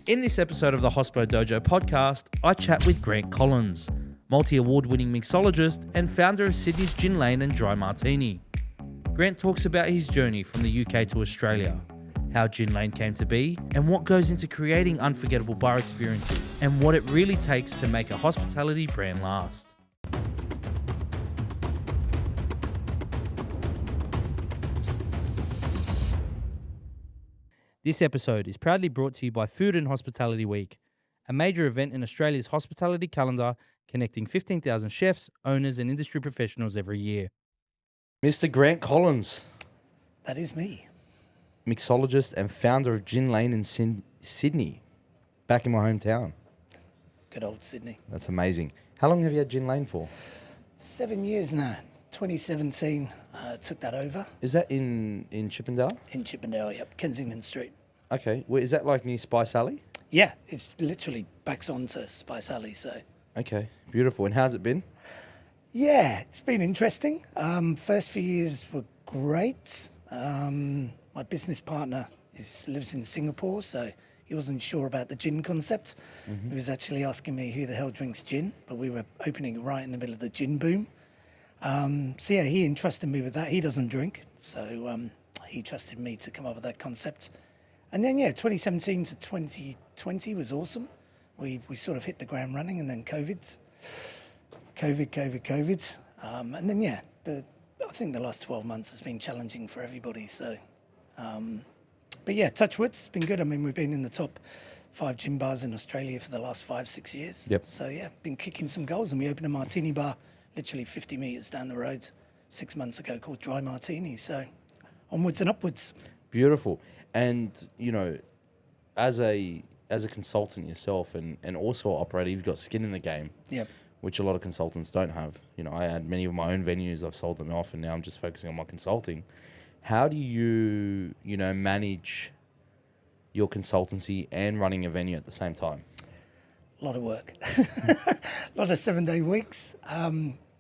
In this episode of the Hospo Dojo Podcast, I chat with Grant Collins, multi-award-winning mixologist and founder of Sydney's Gin Lane and Dry Martini. Grant talks about his journey from the UK to Australia, how Gin Lane came to be, and what goes into creating unforgettable bar experiences, and what it really takes to make a hospitality brand last. This episode is proudly brought to you by Food and Hospitality Week, a major event in Australia's hospitality calendar connecting 15,000 chefs, owners and industry professionals every year. Mr. Grant Collins. That is me. Mixologist and founder of Gin Lane in Sydney, back in my hometown. Good old Sydney. That's amazing. How long have you had Gin Lane for? 7 years now. 2017 took that over. Is that in Chippendale? In Chippendale, yep. Kensington Street. Okay. Is that like near Spice Alley? Yeah, it's literally backs onto Spice Alley, so. Okay, beautiful. And how's it been? Yeah, it's been interesting. First few years were great. My business partner lives in Singapore, so he wasn't sure about the gin concept. Mm-hmm. He was actually asking me who the hell drinks gin, but we were opening right in the middle of the gin boom. So yeah, he entrusted me with that. He doesn't drink, so he trusted me to come up with that concept. And then 2017 to 2020 was awesome. We sort of hit the ground running, and then COVID. And then I think the last 12 months has been challenging for everybody. So, but yeah, touch wood, it's been good. I mean, we've been in the top 5 gin bars in Australia for the last 5-6 years. Yep. So yeah, been kicking some goals, and we opened a Martini bar literally 50 metres down the road 6 months ago called Dry Martini. So onwards and upwards. Beautiful. And, you know, as a consultant yourself and also an operator, you've got skin in the game. Yep. Which a lot of consultants don't have. You know, I had many of my own venues, I've sold them off, and now I'm just focusing on my consulting. How do you, manage your consultancy and running a venue at the same time? A lot of work. A lot of 7-day weeks.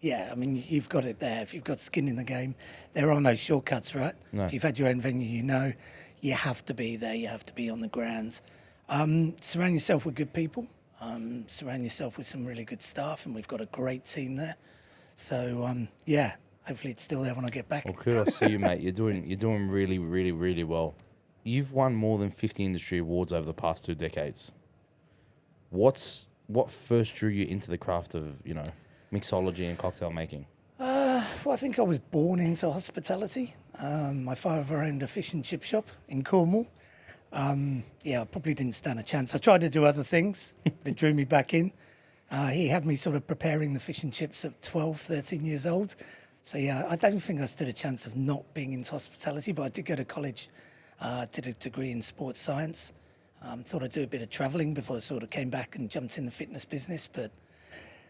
Yeah, I mean, you've got it there. If you've got skin in the game, there are no shortcuts, right? No. If you've had your own venue, you have to be there. You have to be on the grounds. Surround yourself with good people. Surround yourself with some really good staff, and we've got a great team there. So, hopefully it's still there when I get back. Well, kudos to you, mate. You're doing really, really, really well. You've won more than 50 industry awards over the past 2 decades. What first drew you into the craft of, mixology and cocktail making? Well, I think I was born into hospitality. My father owned a fish and chip shop in Cornwall. I probably didn't stand a chance. I tried to do other things, but it drew me back in. He had me sort of preparing the fish and chips at 12, 13 years old. So yeah, I don't think I stood a chance of not being into hospitality, but I did go to college, did a degree in sports science. Thought I'd do a bit of traveling before I sort of came back and jumped in the fitness business, but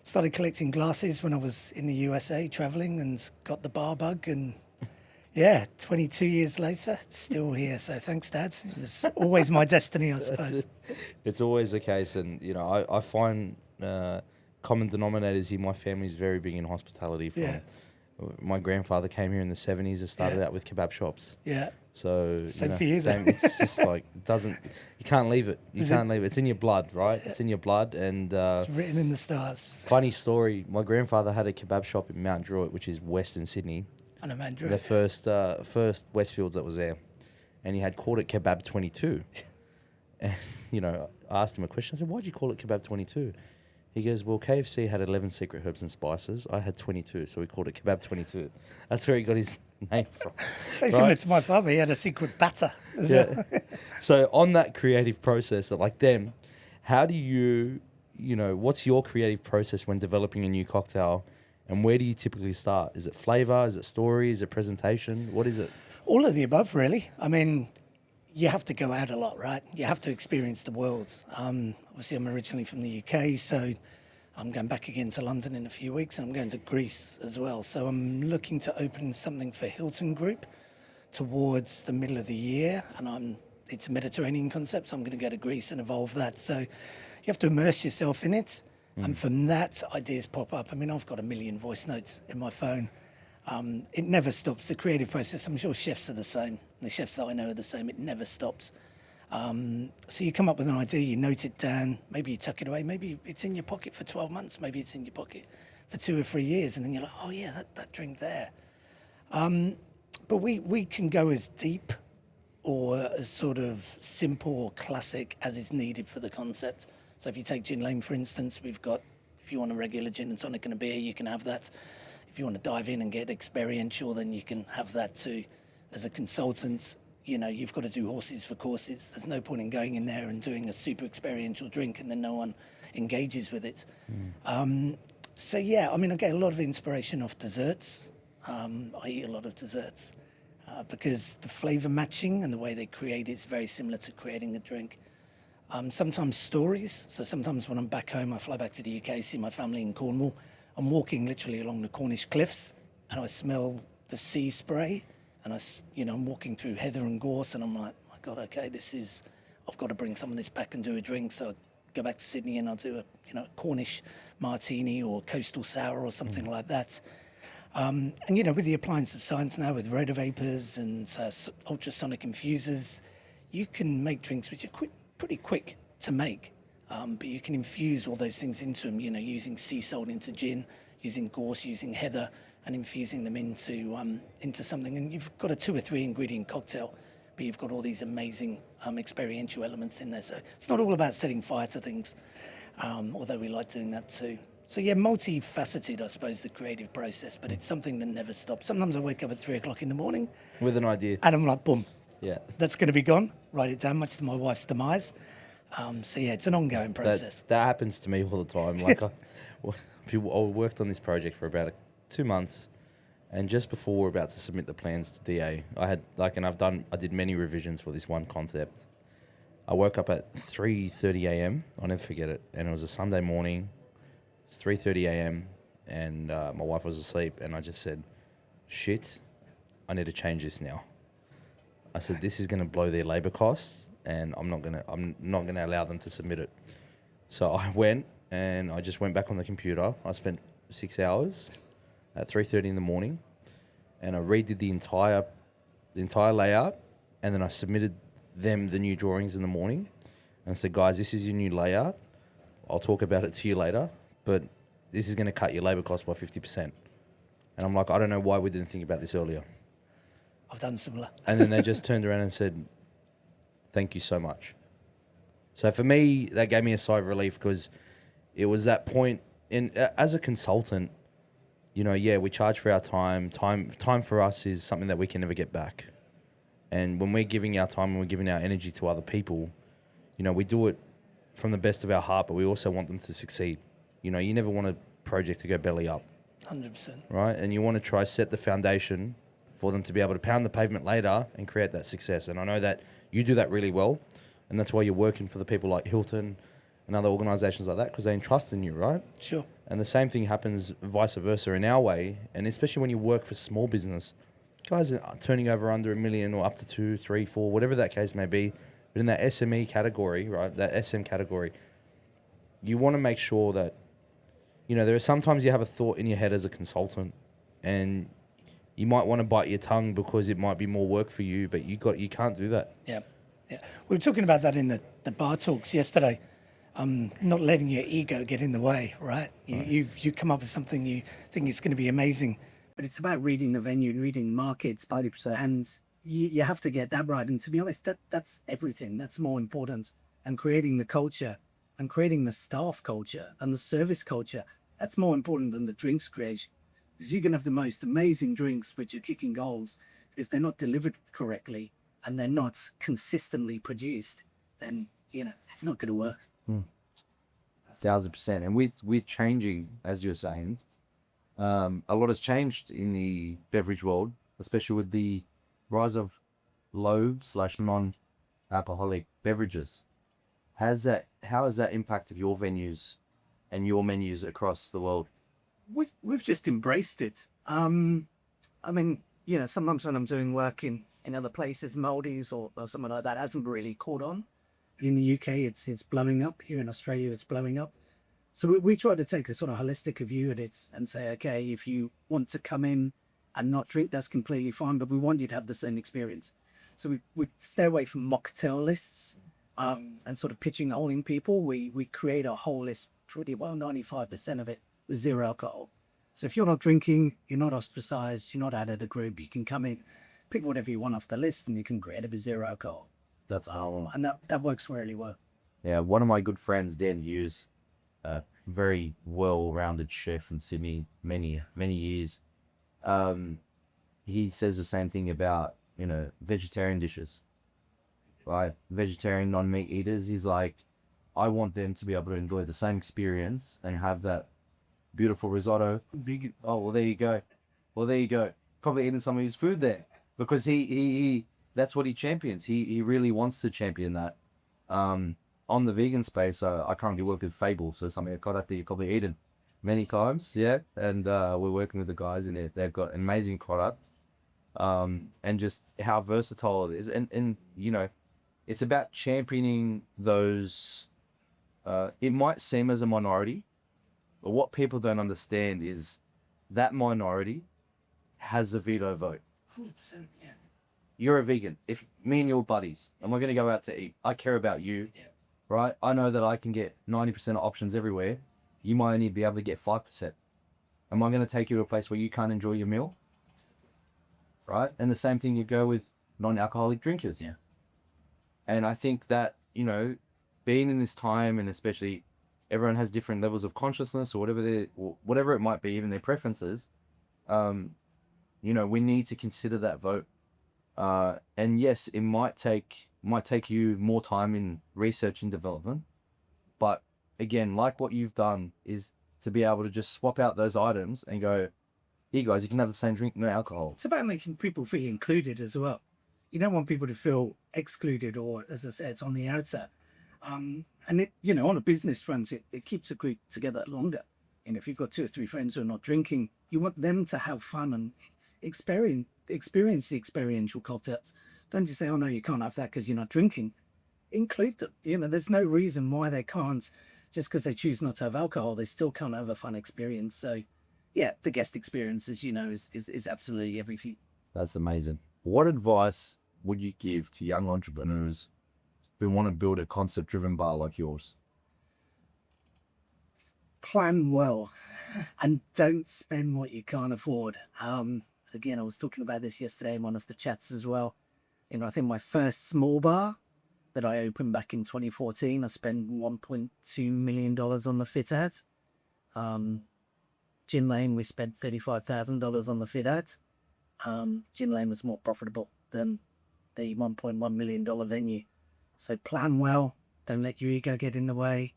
started collecting glasses when I was in the USA traveling and got the bar bug, and 22 years later, still here. So thanks, Dad. It was always my destiny, I suppose. It's always the case, and I find common denominators here. My family's very big in hospitality. My grandfather came here in the 70s and started out with kebab shops. Yeah. So same for you. It's just like you can't leave it. Can't leave it. It's in your blood, right? It's in your blood, and it's written in the stars. Funny story. My grandfather had a kebab shop in Mount Druitt, which is Western Sydney. I know Mount Druitt. The first Westfields that was there, and he had called it Kebab 22. And I asked him a question. I said, "Why'd you call it Kebab 22?" He goes, "Well, KFC had 11 secret herbs and spices. I had 22, so we called it Kebab 22. That's where he got his name from. Very similar to my father. He had a secret batter as well. So on that creative process, like them, how do you, what's your creative process when developing a new cocktail, and where do you typically start? Is it flavor? Is it story? Is it presentation? What is it? All of the above, really. I mean, you have to go out a lot, right? You have to experience the world. Obviously, I'm originally from the UK, so I'm going back again to London in a few weeks, and I'm going to Greece as well. So I'm looking to open something for Hilton Group towards the middle of the year, and it's a Mediterranean concept, so I'm going to go to Greece and evolve that. So you have to immerse yourself in it, and from that, ideas pop up. I mean, I've got 1 million voice notes in my phone. It never stops, the creative process. I'm sure chefs are the same. The chefs that I know are the same. It never stops. So you come up with an idea, you note it down, maybe you tuck it away, maybe it's in your pocket for 12 months, maybe it's in your pocket for 2 or 3 years, and then you're like, oh yeah, that drink there. But we can go as deep or as sort of simple or classic as is needed for the concept. So if you take Gin Lane, for instance, we've got, if you want a regular gin and tonic and a beer, you can have that. If you want to dive in and get experiential, then you can have that too. As a consultant, you know, you've got to do horses for courses. There's no point in going in there and doing a super experiential drink and then no one engages with it. So yeah, I mean, I get a lot of inspiration off desserts. I eat a lot of desserts because the flavour matching and the way they create it's very similar to creating a drink. Sometimes stories. So sometimes when I'm back home, I fly back to the UK, see my family in Cornwall. I'm walking literally along the Cornish cliffs and I smell the sea spray and I'm walking through heather and gorse and I'm like, my God, okay, I've got to bring some of this back and do a drink. So I go back to Sydney and I'll do a Cornish Martini or coastal sour or something like that. And with the appliance of science now, with rotor vapors and ultrasonic infusers, you can make drinks which are pretty quick to make. But you can infuse all those things into them, using sea salt into gin, using gorse, using heather, and infusing them into something. And you've got a 2 or 3 ingredient cocktail, but you've got all these amazing experiential elements in there. So it's not all about setting fire to things, although we like doing that too. So yeah, multifaceted, I suppose, the creative process, but it's something that never stops. Sometimes I wake up at 3 o'clock in the morning with an idea, and I'm like, boom, yeah, that's going to be gone. Write it down, much to my wife's demise. So yeah, it's an ongoing process. That happens to me all the time. Like I worked on this project for about 2 months, and just before we're about to submit the plans to DA, I did many revisions for this one concept. I woke up at 3:30 a.m. I'll never forget it, and it was a Sunday morning. It's 3:30 a.m. and my wife was asleep, and I just said, "Shit, I need to change this now." I said, "This is going to blow their labour costs, and I'm not gonna allow them to submit it." So I went and I just went back on the computer. I spent 6 hours at 3:30 in the morning, and I redid the entire layout, and then I submitted them the new drawings in the morning, and I said, "Guys, this is your new layout. I'll talk about it to you later, but this is going to cut your labour cost by 50%. And I'm like, I don't know why we didn't think about this earlier. I've done similar. And then they just turned around and said, "Thank you so much." So for me, that gave me a sigh of relief, because it was that point as a consultant, we charge for our time. Time for us is something that we can never get back. And when we're giving our time and we're giving our energy to other people, we do it from the best of our heart, but we also want them to succeed. You never want a project to go belly up. 100%. Right? And you want to try set the foundation for them to be able to pound the pavement later and create that success. And I know that you do that really well, and that's why you're working for the people like Hilton and other organisations like that, because they entrust in you, right? Sure. And the same thing happens vice versa in our way, and especially when you work for small business. Guys are turning over under $1 million or up to 2, 3, 4, whatever that case may be. But in that SME category, right, that SM category, you want to make sure that, there are sometimes you have a thought in your head as a consultant, and you might want to bite your tongue because it might be more work for you, but you can't do that. Yeah. We were talking about that in the bar talks yesterday. Not letting your ego get in the way, right? You come up with something you think is going to be amazing, but it's about reading the venue and reading the markets, 90%, and you have to get that right. And to be honest, that's everything. That's more important. And creating the culture and creating the staff culture and the service culture, that's more important than the drinks creation. Because you can have the most amazing drinks which are kicking goals, but if they're not delivered correctly and they're not consistently produced, then, it's not going to work. 1,000%. And with changing, as you're saying, a lot has changed in the beverage world, especially with the rise of low/non-alcoholic beverages. How has that impacted your venues and your menus across the world? We've just embraced it. Sometimes when I'm doing work in other places, Maldives or something like that, hasn't really caught on. In the UK, it's blowing up. Here in Australia, it's blowing up. So we try to take a sort of holistic view at it and say, okay, if you want to come in and not drink, that's completely fine, but we want you to have the same experience. So we stay away from mocktail lists and sort of pigeonholing people. We create a whole list pretty well, 95% of it with zero alcohol. So if you're not drinking, you're not ostracized, you're not out of the group, you can come in, pick whatever you want off the list, and you can create it with zero alcohol. That's And that works really well. Yeah, one of my good friends, Dan Hughes, a very well-rounded chef in Sydney, many years. He says the same thing about, vegetarian dishes, right? Vegetarian non-meat eaters. He's like, I want them to be able to enjoy the same experience and have that beautiful risotto. Vegan. Oh, well, there you go. Probably eating some of his food there because he that's what he champions. He really wants to champion that. On the vegan space, I currently work with Fable, so something a product that you've probably eaten many times, yeah. And we're working with the guys in it. They've got an amazing product, and just how versatile it is. And it's about championing those. It might seem as a minority, but what people don't understand is that minority has a veto vote. 100%, yeah. You're a vegan. If me and your buddies, and we're going to go out to eat, I care about you. Yeah. Right? I know that I can get 90% of options everywhere. You might only be able to get 5%. Am I going to take you to a place where you can't enjoy your meal? Right? And the same thing you go with non-alcoholic drinkers. Yeah. And I think that, being in this time, and especially everyone has different levels of consciousness or whatever it might be, even their preferences, we need to consider that vote. And yes, it might take you more time in research and development, but again, like what you've done is to be able to just swap out those items and go, here guys, you can have the same drink, no alcohol. It's about making people feel included as well. You don't want people to feel excluded or, as I said, it's on the outside. And it, on a business front, it keeps a group together longer. And if you've got 2 or 3 friends who are not drinking, you want them to have fun and experience the experiential cocktails. Don't just say, oh no, you can't have that because you're not drinking. Include them. There's no reason why they can't, just because they choose not to have alcohol, they still can't have a fun experience. So yeah, the guest experience, as you know, is absolutely everything. That's amazing. What advice would you give to young entrepreneurs who want to build a concept-driven bar like yours? Plan well and don't spend what you can't afford. Again, I was talking about this yesterday in one of the chats as well. I think my first small bar that I opened back in 2014, I spent $1.2 million on the fit out. Gin Lane, we spent $35,000 on the fit out. Gin Lane was more profitable than the $1.1 million venue. So plan well, don't let your ego get in the way,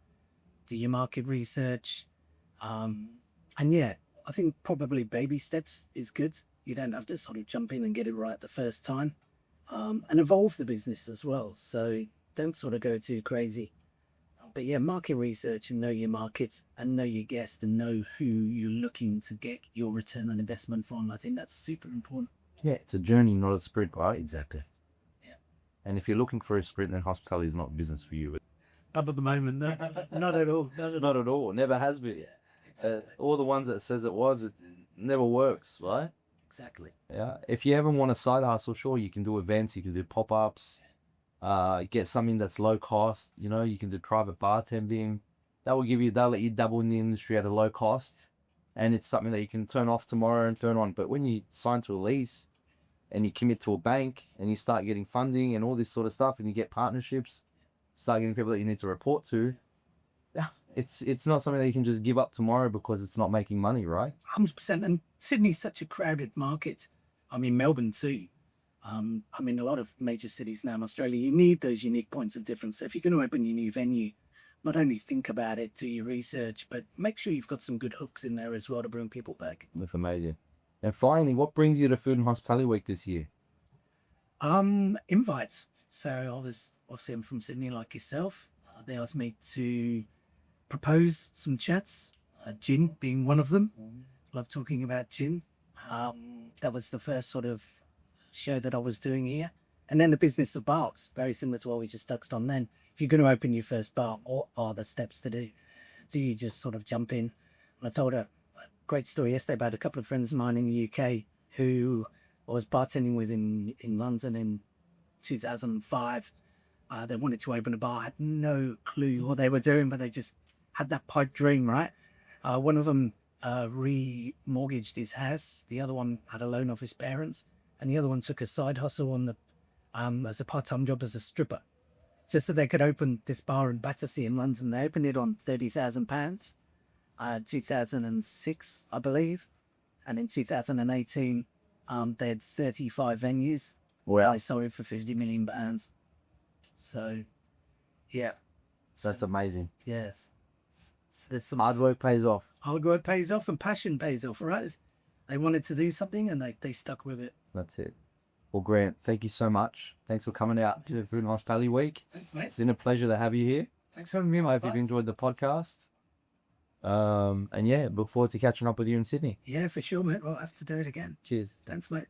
do your market research. And yeah, I think probably baby steps is good. You don't have to sort of jump in and get it right the first time. And evolve the business as well. So don't sort of go too crazy. But yeah, market research and know your market and know your guest and know who you're looking to get your return on investment from. I think that's super important. Yeah, it's a journey, not a sprint, right? Exactly. Yeah. And if you're looking for a sprint, then hospitality is not business for you. Not at the moment, no. Not at all. Not at all. Never has been. Yeah, exactly. All the ones that says it never works, right? Exactly. Yeah. If you ever want a side hustle, sure, you can do events, you can do pop-ups, get something that's low cost, you can do private bartending. They'll let you dabble in the industry at a low cost, and it's something that you can turn off tomorrow and turn on. But when you sign to a lease and you commit to a bank and you start getting funding and all this sort of stuff and you get partnerships, start getting people that you need to report to, it's not something that you can just give up tomorrow because it's not making money, right? 100%. And Sydney's such a crowded market. I mean, Melbourne too. A lot of major cities now in Australia, you need those unique points of difference. So if you're going to open your new venue, not only think about it, do your research, but make sure you've got some good hooks in there as well to bring people back. That's amazing. And finally, what brings you to Food and Hospitality Week this year? Invites. So I'm from Sydney like yourself. They asked me to propose some chats, gin being one of them. Love talking about gin. That was the first sort of show that I was doing here. And then the business of bars, very similar to what we just touched on then. If you're going to open your first bar, what are the steps to do? Do you just sort of jump in? And I told a great story yesterday about a couple of friends of mine in the UK who I was bartending with in London in 2005. They wanted to open a bar. Had no clue what they were doing, but they just had that pipe dream, right? One of them remortgaged his house. The other one had a loan off his parents, and the other one took a side hustle on the as a part-time job as a stripper, just so they could open this bar in Battersea in London. They opened it on £30,000, 2006, I believe, and in 2018, they had 35 venues. Wow. They sold it for £50 million. So, yeah. That's amazing. Yes. So there's some Hard work pays off. hard work pays off and passion pays off, right? They wanted to do something and they stuck with it. That's it. Well, Grant, thank you so much. Thanks for coming out to Food and Hospitality Week. Thanks, mate. It's been a pleasure to have you here. Thanks for having me. I hope you've enjoyed the podcast. And yeah, look forward to catching up with you in Sydney. Yeah, for sure, mate. We'll have to do it again. Cheers. Thanks, mate.